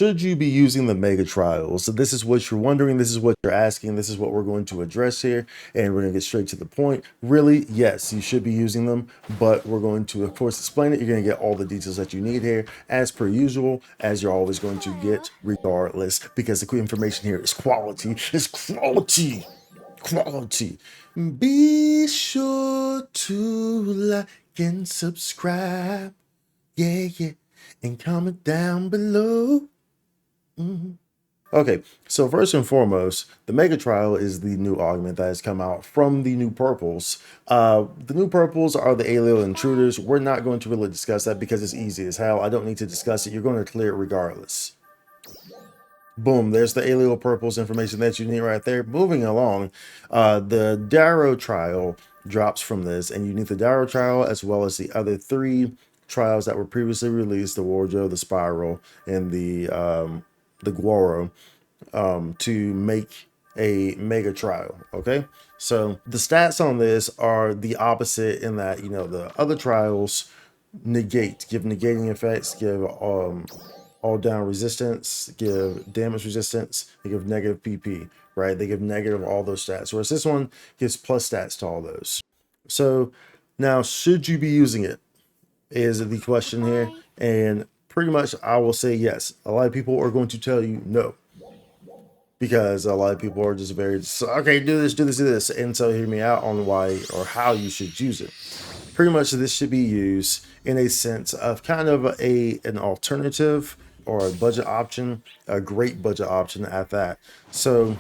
Should you be using the Mega Trials? So this is what you're wondering. This is what you're asking. This is what we're going to address here. And we're going to get straight to the point. Really, yes, you should be using them. But we're going to, of course, explain it. You're going to get all the details that you need here, as per usual, as you're always going to get regardless. Because the information here is quality. It's quality. Quality. Be sure to like and subscribe. Yeah, yeah. And comment down below. Okay, so first and foremost, the Mega Trial is the new augment that has come out from the new purples. The new purples are the Alien Intruders. We're not going to really discuss that because it's easy as hell. I don't need to discuss it. You're going to clear it regardless. Boom, there's the Alien Purples information that you need right there. Moving along, the Darrow Trial drops from this, and you need the Darrow Trial as well as the other 3 trials that were previously released, the Warjo, the Spiral, and the Guaro, to make a Mega Trial. Okay, so the stats on this are the opposite in that, you know, the other trials give negating effects, give all down resistance, give damage resistance, they give negative PP, right? They give negative all those stats, whereas this one gives plus stats to all those. So now, should you be using it is the question here, and pretty much I will say yes. A lot of people are going to tell you no, because a lot of people are just very, okay, do this, do this, do this. And so hear me out on why or how you should use it. Pretty much this should be used in a sense of kind of an alternative or a budget option, a great budget option at that. So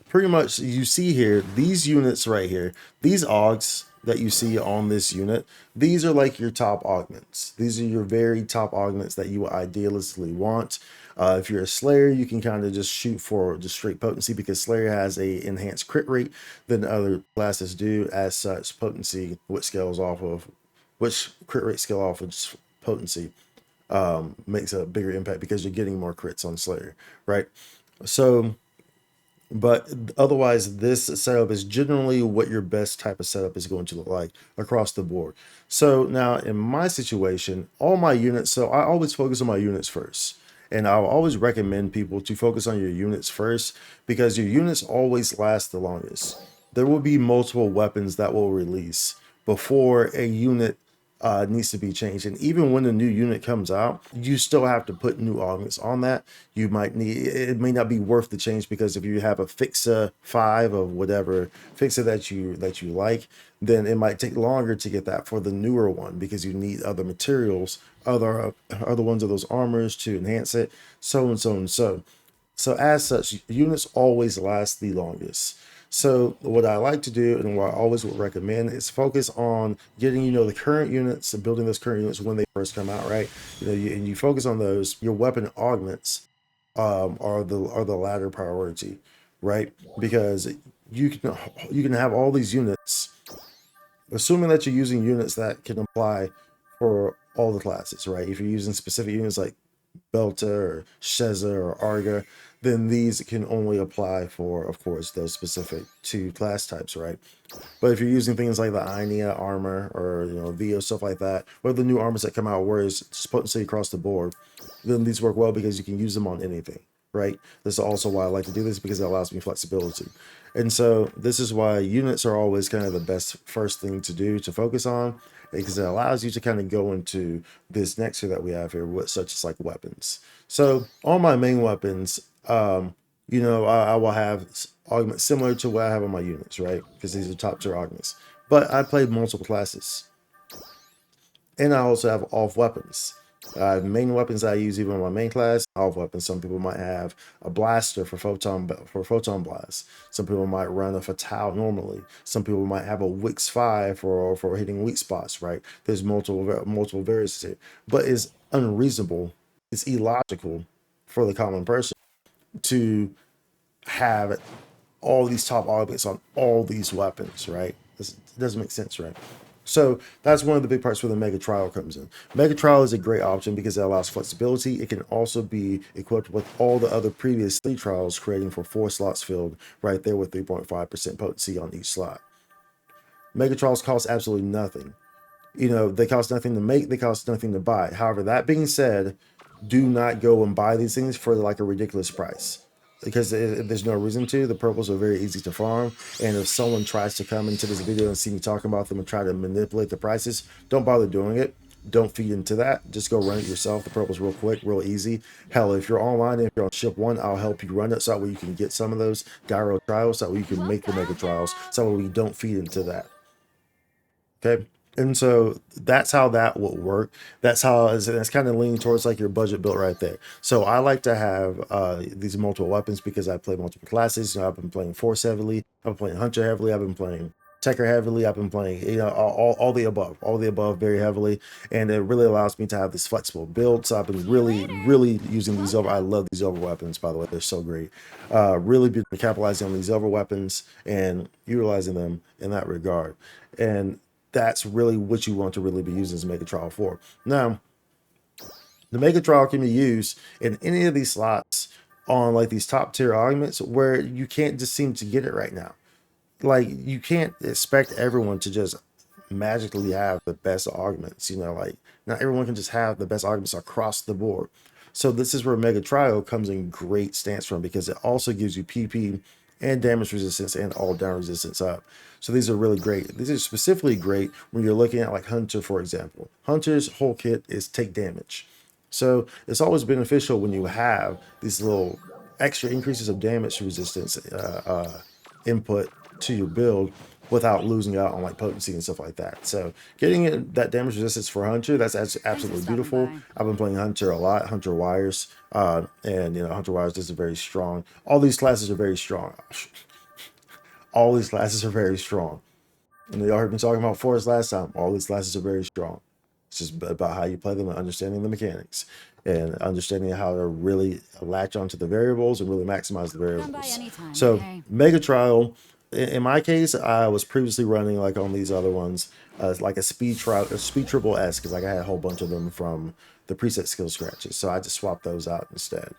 pretty much you see here, these units right here, these augs that you see on this unit, these are like your top augments. These are your very top augments that you idealistically want. If you're a Slayer, you can kind of just shoot for just straight potency, because Slayer has a enhanced crit rate than other classes do. As such, potency, which crit rate scale off of potency, makes a bigger impact because you're getting more crits on Slayer, right? So, but otherwise, this setup is generally what your best type of setup is going to look like across the board. So now in my situation, all my units, so I always focus on my units first. And I'll always recommend people to focus on your units first, because your units always last the longest. There will be multiple weapons that will release before a unit needs to be changed. And even when the new unit comes out, you still have to put new augments on that. You might need, it may not be worth the change, because if you have a Fixa 5 of whatever Fixa that you like, then it might take longer to get that for the newer one, because you need other materials, other ones of those armors to enhance it, so and so and so. So as such, units always last the longest. So what I like to do, and what I always would recommend, is focus on getting, you know, the current units and building those current units when they first come out, right? You know, and you focus on those. Your weapon augments are the latter priority, right? Because you can have all these units, assuming that you're using units that can apply for all the classes, right? If you're using specific units like Belta or Sheza or Arga, then these can only apply for, of course, those specific 2 class types, right? But if you're using things like the Ainea armor, or, you know, Vio, stuff like that, or the new armors that come out where it's potency across the board, then these work well because you can use them on anything, right? This is also why I like to do this, because it allows me flexibility. And so this is why units are always kind of the best first thing to do, to focus on, because it allows you to kind of go into this next here that we have here, such as like weapons. So all my main weapons, you know, I will have augments similar to what I have on my units, right? Because these are top tier augments. But I play multiple classes, and I also have off weapons. Main weapons I use even in my main class. Off weapons, some people might have a blaster for photon blast. Some people might run a fatale normally. Some people might have a Wix 5 for hitting weak spots, right? There's multiple variants here, but it's unreasonable, it's illogical for the common person to have all these top augments on all these weapons, right? It doesn't make sense, right? So that's one of the big parts where the Mega Trial comes in. Mega Trial is a great option because it allows flexibility. It can also be equipped with all the other previous 3 trials, creating for 4 slots filled right there with 3.5% potency on each slot. Mega Trials cost absolutely nothing. You know, they cost nothing to make, they cost nothing to buy. However, that being said, do not go and buy these things for like a ridiculous price, because there's no reason to. The purples are very easy to farm, and if someone tries to come into this video and see me talking about them and try to manipulate the prices, don't bother doing it. Don't feed into that. Just go run it yourself. The purple's real quick, real easy. Hell, if you're online and if you're on ship one, I'll help you run it so that way you can get some of those gyro trials, so that way you can make the mega trials, so that way we don't feed into that. Okay. And so that's how that will work. That's how it's kind of leaning towards like your budget build right there. So I like to have these multiple weapons because I play multiple classes. You know, I've been playing Force heavily. I've been playing Hunter heavily. I've been playing Techer heavily. I've been playing, you know, all the above very heavily. And it really allows me to have this flexible build. So I've been really using these over. I love these over weapons, by the way. They're so great. Really been capitalizing on these over weapons and utilizing them in that regard. And that's really what you want to really be using as Mega Trial for. Now, the Mega Trial can be used in any of these slots on like these top tier augments where you can't just seem to get it right now. Like you can't expect everyone to just magically have the best augments. You know, like not everyone can just have the best augments across the board. So this is where Mega Trial comes in great stance from, because it also gives you PP and damage resistance and all down resistance up. So these are really great. These are specifically great when you're looking at like Hunter, for example. Hunter's whole kit is take damage. So it's always beneficial when you have these little extra increases of damage resistance input to your build without losing out on like potency and stuff like that. So getting that damage resistance for Hunter, that's absolutely beautiful. I've been playing Hunter a lot, Hunter Wires, and you know, Hunter Wires is very strong. All these classes are very strong. All these classes are very strong. And y'all heard me talking about Forest last time. All these classes are very strong. It's just about how you play them and understanding the mechanics and understanding how to really latch onto the variables and really maximize the variables. So Okay. Mega Trial, in my case, I was previously running like on these other ones, like a speed trial, a speed triple S, because like I had a whole bunch of them from the preset skill scratches. So I just swapped those out instead.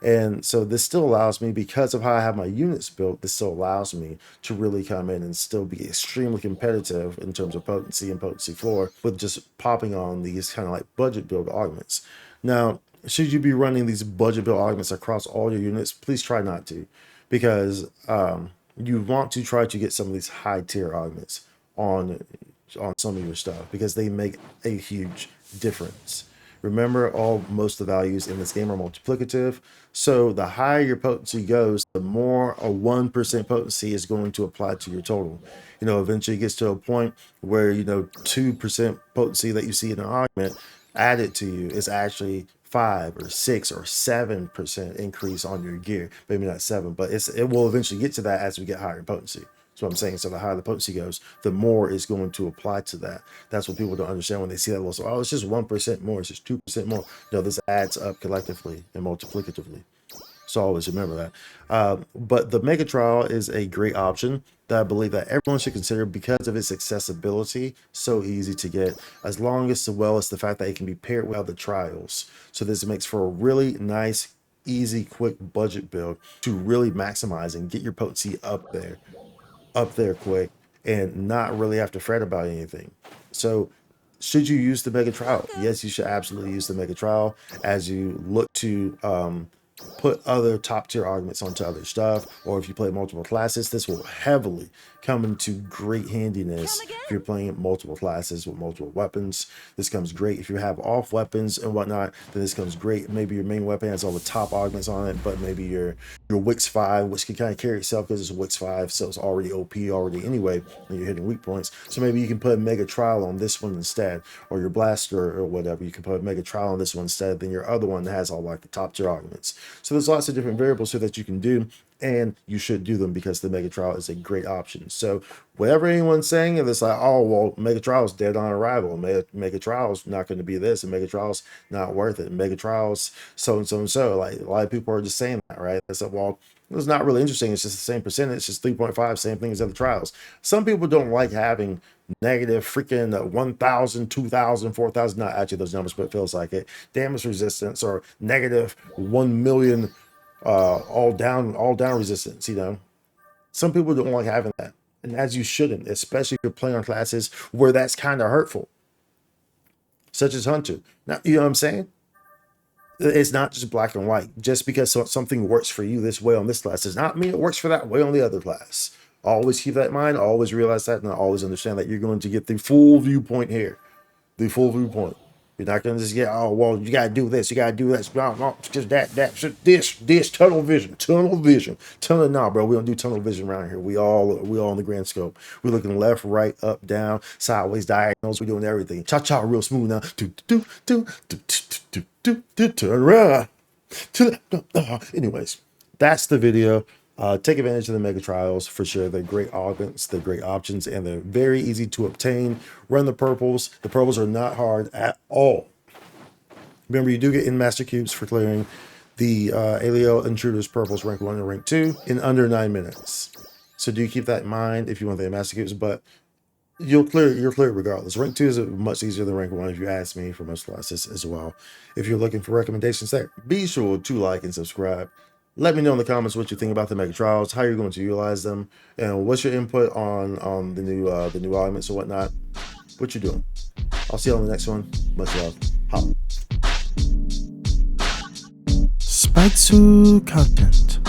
And so this still allows me, because of how I have my units built, this still allows me to really come in and still be extremely competitive in terms of potency and potency floor with just popping on these kind of like budget build augments. Now, should you be running these budget build augments across all your units? Please try not to, because you want to try to get some of these high tier augments on some of your stuff, because they make a huge difference. Remember, most of the values in this game are multiplicative. So the higher your potency goes, the more a 1% potency is going to apply to your total. You know, eventually it gets to a point where, you know, 2% potency that you see in an augment added to you is actually 5 or 6 or 7% increase on your gear. Maybe not 7, but it will eventually get to that as we get higher in potency. That's what I'm saying. So the higher the potency goes, the more is going to apply to that. That's what people don't understand when they see that little. So, oh, it's just 1% more. It's just 2% more. No, this adds up collectively and multiplicatively. So always remember that. But the Mega Trial is a great option that I believe that everyone should consider because of its accessibility. So easy to get, as long as well as the fact that it can be paired with other trials. So this makes for a really nice, easy, quick budget build to really maximize and get your potency up there quick, and not really have to fret about anything. So, should you use the Mega Trial? Yes, you should absolutely use the Mega Trial as you look to put other top tier augments onto other stuff, or if you play multiple classes, this will heavily come into great handiness if you're playing multiple classes with multiple weapons. This comes great if you have off weapons and whatnot. Then this comes great. Maybe your main weapon has all the top augments on it, but maybe your Wix 5, which can kind of carry itself because it's Wix 5, so it's already OP already anyway, and you're hitting weak points. So maybe you can put a Mega Trial on this one instead, or your Blaster or whatever. You can put a Mega Trial on this one instead than your other one that has all like the top tier augments. So there's lots of different variables here that you can do, and you should do them because the Mega Trial is a great option. So whatever anyone's saying, if it's like, oh, well, Mega Trial's dead on arrival, Mega Trial's not going to be this, and Mega Trial's not worth it, Mega Trial's so and so and so. Like a lot of people are just saying that, right? They said, well, it's not really interesting. It's just the same percentage. It's just 3.5, same thing as other trials. Some people don't like having negative freaking 1,000, 2,000, 4,000, not actually those numbers, but it feels like it. Damage resistance, or negative 1 million all down resistance, you know. Some people don't like having that. And as you shouldn't, especially if you're playing on classes where that's kind of hurtful, such as Hunter. Now, you know what I'm saying? It's not just black and white. Just because something works for you this way on this class does not mean it works for that way on the other class. Always keep that in mind. Always realize that, and always understand that you're going to get the full viewpoint here. The full viewpoint. You're not going to just get, oh, well, you got to do this. You got to do this. Just this, tunnel vision. Nah, bro, we don't do tunnel vision around here. We all in the grand scope. We're looking left, right, up, down, sideways, diagonals. We're doing everything. Cha-cha, real smooth now. Turn around. Anyways, that's the video. Take advantage of the mega trials for sure. They're great augments, they're great options, and they're very easy to obtain. Run the purples. The purples are not hard at all. Remember, you do get in master cubes for clearing the Alio Intruders purples rank 1 and rank 2 in under 9 minutes. So do keep that in mind if you want the master cubes, but you're clear regardless. Rank 2 is much easier than rank 1 if you ask me, for most classes as well. If you're looking for recommendations there, be sure to like and subscribe. Let me know in the comments what you think about the mega trials, how you're going to utilize them, and what's your input on the new augments and whatnot. What you doing? I'll see you on the next one. Much love. Holla. Spike content.